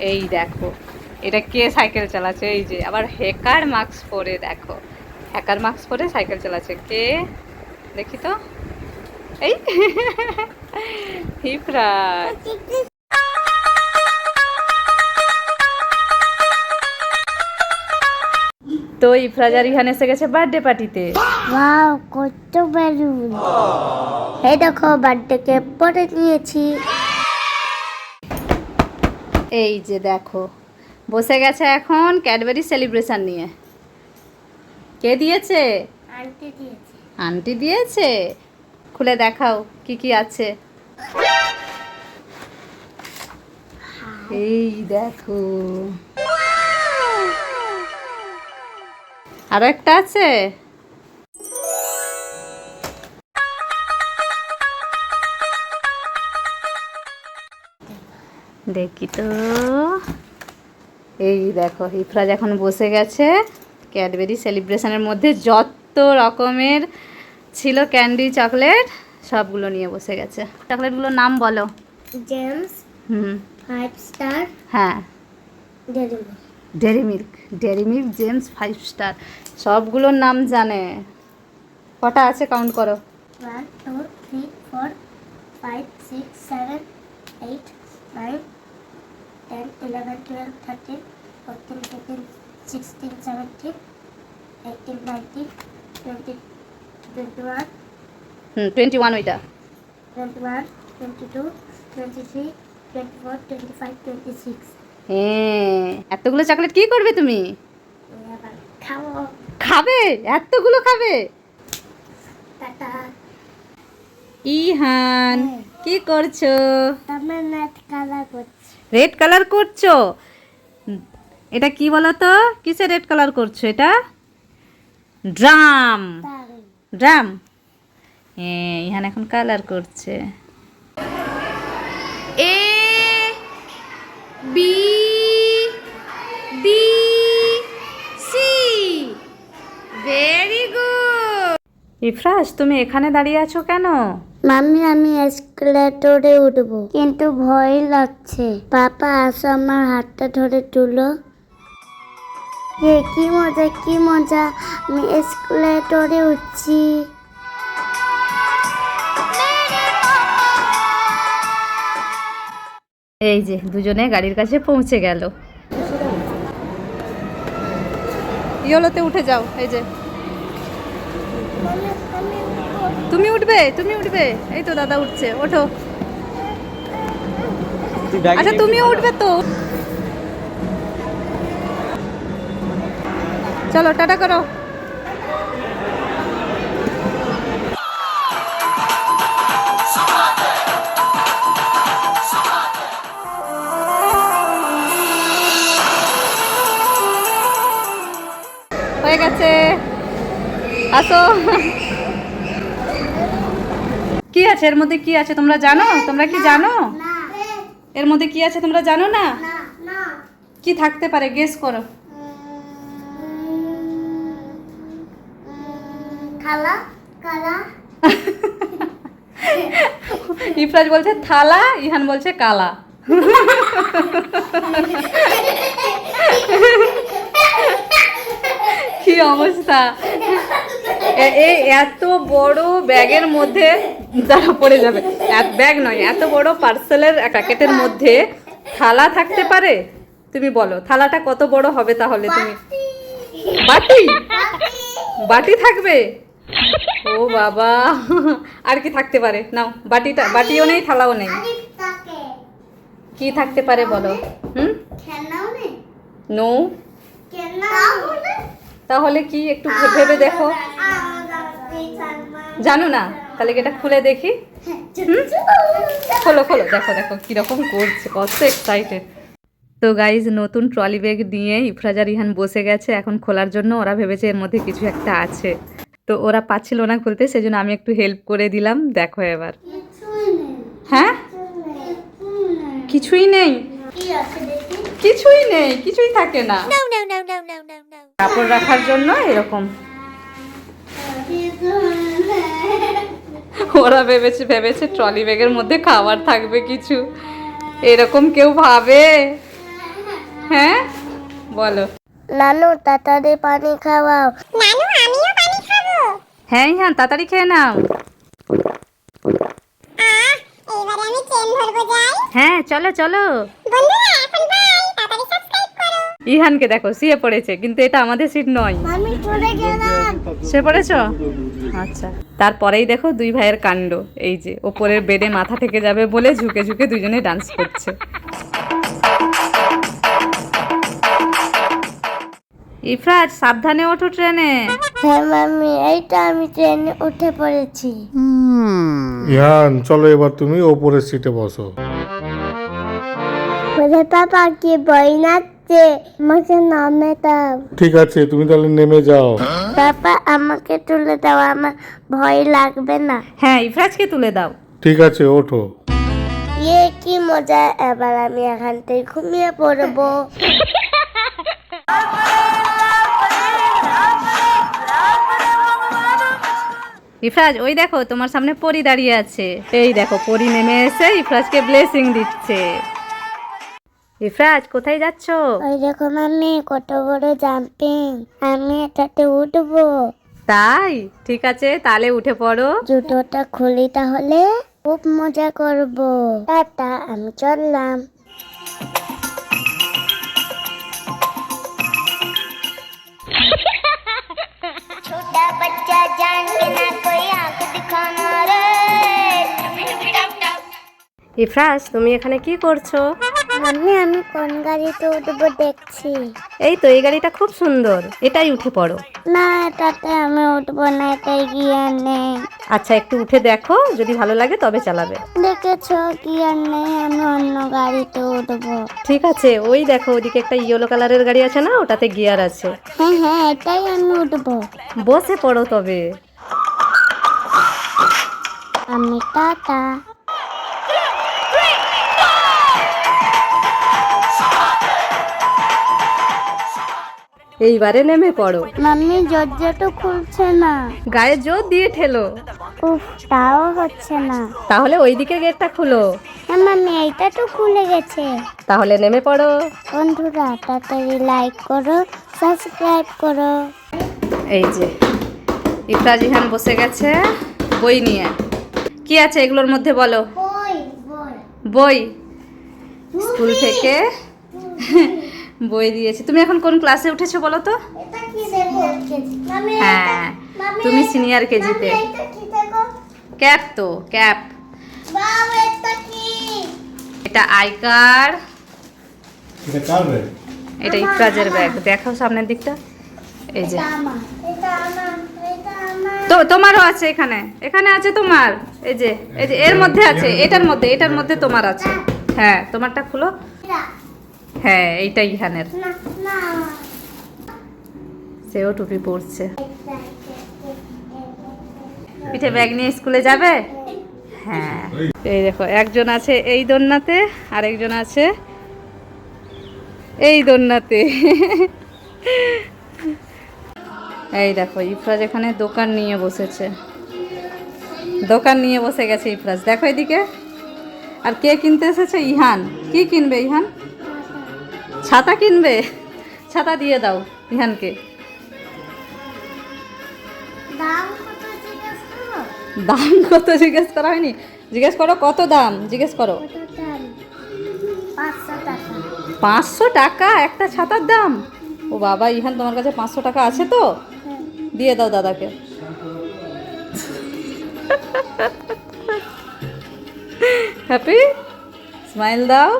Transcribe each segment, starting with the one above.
এই দেখো, এটা কে সাইকেল চালাচ্ছে? এই যে আবার হ্যাকার মাস্ক পরে, দেখো হ্যাকার মাস্ক পরে সাইকেল চালাচ্ছে কে, দেখি তো। এই হিপরাজ। তো ইফরাজ আর ইহান এসে গেছে বার্থডে পার্টিতে। ওয়াও, কত বেলুন! এই দেখো, বার্থডে কেক পরে নিয়েছি। এই যে দেখো, বসে গেছে এখন ক্যাডবেরি সেলিব্রেশন নিয়ে। কে দিয়েছে? আন্টি দিয়েছে। আন্টি দিয়েছে। খুলে দেখাও কি কি আছে। এই দেখো, আরো একটা আছে। দেখি তো। এই দেখো, ইফরাজ এখন বসে গেছে ক্যাডবেরি সেলিব্রেশনের মধ্যে যত রকমের ছিল ক্যান্ডি চকলেট সবগুলো নিয়ে বসে গেছে। চকলেটগুলোর নাম বলো। জেমস, 5 স্টার, হ্যাঁ, Dairy Milk. Dairy Milk, Gems, 5 Star, সবগুলোর নাম জানে। কটা আছে কাউন্ট করো। 1 2 3 4 5 6 7 8 9 10 11 12 13 14 15 16 17 18 19 20 21 21 ওইটা। 21 22 23 24 25 26। হ্যাঁ, এতগুলো চকলেট কি করবে তুমি? এবার খাবো। খাবে? এতগুলো খাবে? টাটা। ইহান কি করছো? আমার নাচ কালা করছে। রেড কালার করছো? এটা কি বলো তো, কিসে রেড কালার করছো এটা? ড্রাম। ড্রাম। হ্যাঁ, ইহান এখন কালার করছে। A B D C. Very good. Ifraz, তুমি এখানে দাঁড়িয়ে আছো কেন? মাম্মি, আমি এসকেলেটরে উঠবো, কিন্তু ভয় লাগছে। পাপা, আসো, আমার হাতটা ধরে তুলো। কি মজা, কি মজা! আমি এসকেলেটরে উঠছি। এই যে দুজনে গাড়ির কাছে পৌঁছে গেল। ইয়োলোতে উঠে যাও। এই যে তুমি উঠবে, তুমি উঠবে। এই তো দাদা উঠছে, ওঠো। আচ্ছা, তুমিও উঠবে তো। চলো, টাটা করো। হয়ে গেছে, আসো। কি আছে এর মধ্যে? কি আছে তোমরা জানো? তোমরা কি জানো এর মধ্যে কি আছে? তোমরা জানো না? কি থাকতে পারে? গেস করো। খালা, কালা। ইফরাজ বলছে থালা, ইহান বলছে কালা। কি অবস্থা! এই এত বড় ব্যাগের মধ্যে দাঁড়া পড়ে যাবে। ব্যাগ নয়, এত বড় পার্সেলের প্যাকেটের মধ্যে থালা থাকতে পারে? তুমি বলো, থালাটা কত বড় হবে তাহলে? তুমি বাটি, বাটি থাকবে? ও বাবা, আর কি থাকতে পারে? নাও, বাটিটা, বাটিও নেই, থালাও নেই। কি থাকতে পারে বলো? নো। তাহলে কি? একটু ভেবে দেখো। জানো না? তাহলে এটা খুলে দেখি। খোলো খোলো, দেখো দেখো কিরকম করছে, কত এক্সাইটেড। তো গাইজ, নতুন ট্রলি ব্যাগ নিয়ে ইফরাজ আর ইহান বসে গেছে এখন খোলার জন্য। ওরা ভেবেছে এর মধ্যে কিছু একটা আছে, তো ওরা পাচ্ছিল না খুলতে, সেজন্য আমি একটু হেল্প করে দিলাম। দেখো এবার। হ্যাঁ, কিছুই নেই, কিছুই নেই, কিছুই থাকে না। কাপড় রাখার জন্য এরকম। ওরা ভেবেছে ট্রলি ব্যাগের মধ্যে খাবার থাকবে কিছু, এরকম কেউ ভাবে? হ্যাঁ বলো। নানু তাড়াতাড়ি পানি খাওয়াও। নানু আমিও পানি খাবো। হ্যাঁ হ্যাঁ তাড়াতাড়ি খেয়ে নাও। এবারে আমি চেন ধরবো যাই। হ্যাঁ চলো চলো। বন্ধুরা এখন বাই, তাড়াতাড়ি সাবস্ক্রাইব করো। ইহানকে দেখো শুয়ে পড়েছে, কিন্তু এটা আমাদের সিট নয়। আমি চলে গেলাম। শুয়ে পড়েছো? আচ্ছা, তারপরেই দেখো দুই ভাইয়ের কাণ্ড। এই যে ওপরের বেডে মাথা থেকে যাবে বলে ঝুঁকে ঝুঁকে দুজনে ডান্স করছে। ইফরাজ সাবধানে ওঠো ট্রেনে। হ্যাঁ মাম্মি, এইটা আমি ট্রেনে উঠে পড়েছি। ইহান চলো এবার তুমি ওপরের সিটে বসো। বলে পাপা কি বই নাচছে, আমাকে নামে দাও। ঠিক আছে তুমি তাহলে নেমে যাও। পাপা আমাকে তুলে দাও, আমার ভয় লাগবে না। হ্যাঁ ইফরাজকে তুলে দাও। ঠিক আছে ওঠো। ইয়ে কি মজা, এবার আমি এখান থেকে ঘুমিয়ে পড়বো। ইফরাজ ওই দেখো তোমার সামনে পরি দাঁড়িয়ে আছে। এই দেখো পরি নেমে এসে ইফরাজকে ব্লেসিং দিচ্ছে। ইফরাজ কোথায় যাচ্ছো? ওই দেখো মাম্মি কত বড় জাম্পিং, আমি এটাতে উঠবো। তাই ঠিক আছে তাহলে উঠে পড়ো। জুতোটা খুলি তাহলে, খুব মজা করব। টাটা, আমি চললাম। छोटा बच्चा जान के ना कोई आंख दिखाना रे। ইফরাজ তুমি এখানে কি করছো? আমি কোন গাড়িতে উঠবো দেখছি। এই তো এই গাড়িটা খুব সুন্দর, এটাই উঠে পড়ো। না এটাতে আমি উঠবো না, এটাই গিয়ার নেই। আচ্ছা একটু উঠে দেখো, যদি ভালো লাগে তবে চালাবে। দেখেছো গিয়ার নেই, আমি অন্য গাড়িতে উঠবো। ঠিক আছে ওই দেখো ওদিকে একটা ইয়েলো কালারের গাড়ি আছে না, ওটাতে গিয়ার আছে। হ্যাঁ হ্যাঁ এটাই আমি উঠবো। বসে পড়ো তবে। আমি টাটা। এইবারে নেমে পড়ো। মাম্মি দরজাটা খুলছে না। গায়ে জোর দিয়ে ঠেলো। উফ, তাও হচ্ছে না। তাহলে ওই দিকের গেটটা খুলো। হ্যাঁ মাম্মি, এইটা তো খুলে গেছে। তাহলে নেমে পড়ো। বন্ধুরা তাড়াতাড়ি লাইক করো, সাবস্ক্রাইব করো। এই যে ইফরাজ ইহান বসে গেছে বই নিয়ে। কি আছে এগুলোর মধ্যে বলো? বই। স্কুল থেকে বই দিয়েছে। তুমি এখন কোন ক্লাসে উঠেছো বলো তো? হ্যাঁ তুমি সিনিয়র কেজিতে। ক্যাপ তো ক্যাপ। এটা আই কার্ড। এটা কার ব্যাগ? এটা ইফরাজের ব্যাগ। দেখাও সামনের দিকটা। এই যে তো তোমারও আছে এখানে, এখানে আছে তোমার। এই যে এই যে এর মধ্যে আছে, এটার মধ্যে তোমার আছে। হ্যাঁ তোমারটা খুলো। হ্যাঁ এইটা ইহানের। সেও টুপি পরছে। পিঠে ব্যাগ নিয়ে স্কুলে যাবে? হ্যাঁ এই দেখো একজন আছে এই দোলনাতে, আর একজন আছে এই দোলনাতে। এই দেখো ইফরাজ এখানে দোকান নিয়ে বসেছে, দোকান নিয়ে বসে গেছে ইফরাজ। দেখো এদিকে। আর কে কিনতে এসেছে? ইহান। কি কিনবে ইহান? ছাতা কিনবে। ছাতা দিয়ে দাও ইহানকে। দাম কত জিজ্ঞেস করা হয়নি? জিজ্ঞেস করো কত দাম, জিজ্ঞেস করো। 500 টাকা একটা ছাতার দাম? ও বাবা ইহান তোমার কাছে 500 টাকা আছে তো? দিয়ে দাও দাদাকে। হ্যাপি স্মাইল দাও।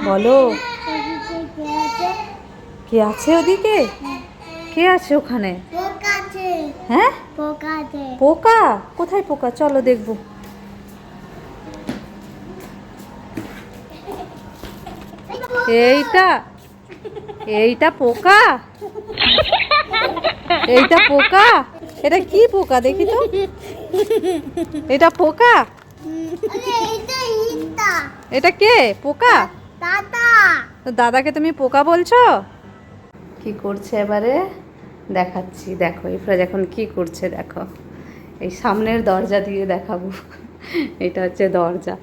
বলো কে আছে ওদিকে? কে আছে ওখানে? হ্যাঁ পোকা? কোথায় পোকা? চলো দেখবো। এইটা এইটা পোকা? এইটা পোকা? এটা কি পোকা দেখি তো? এটা পোকা? এটা কে পোকা? তো দাদাকে তুমি পোকা বলছো? কি করছে এবারে দেখাচ্ছি। দেখো ইফরাজ এখন কি করছে দেখো। এই সামনের দরজা দিয়ে দেখাবো। এটা হচ্ছে দরজা।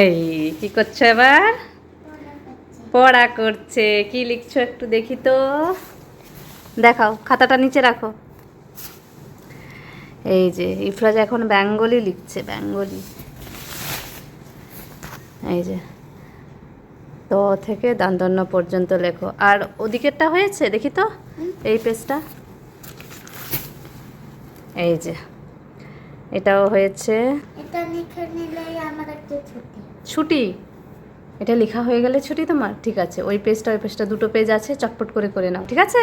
এই কি করছো এবার? পড়া করছে। কি লিখছো একটু দেখি তো, দেখাও, খাতাটা নিচে রাখো। এই যে ইফরাজ এখন বেঙ্গলি লিখছে, বেঙ্গলি। এই যে ত থেকে দন্তন্য পর্যন্ত লেখো। আর ওদিকেরটা হয়েছে দেখি তো, এই পেজটা। এই যে এটাও হয়েছে। এটা লিখে নিলেই আমার একটা ছুটি। ছুটি? এটা লেখা হয়ে গেলে ছুটি তোমার? ঠিক আছে, ওই পেজটা দুটো পেজ আছে, চটপট করে করে নাও, ঠিক আছে?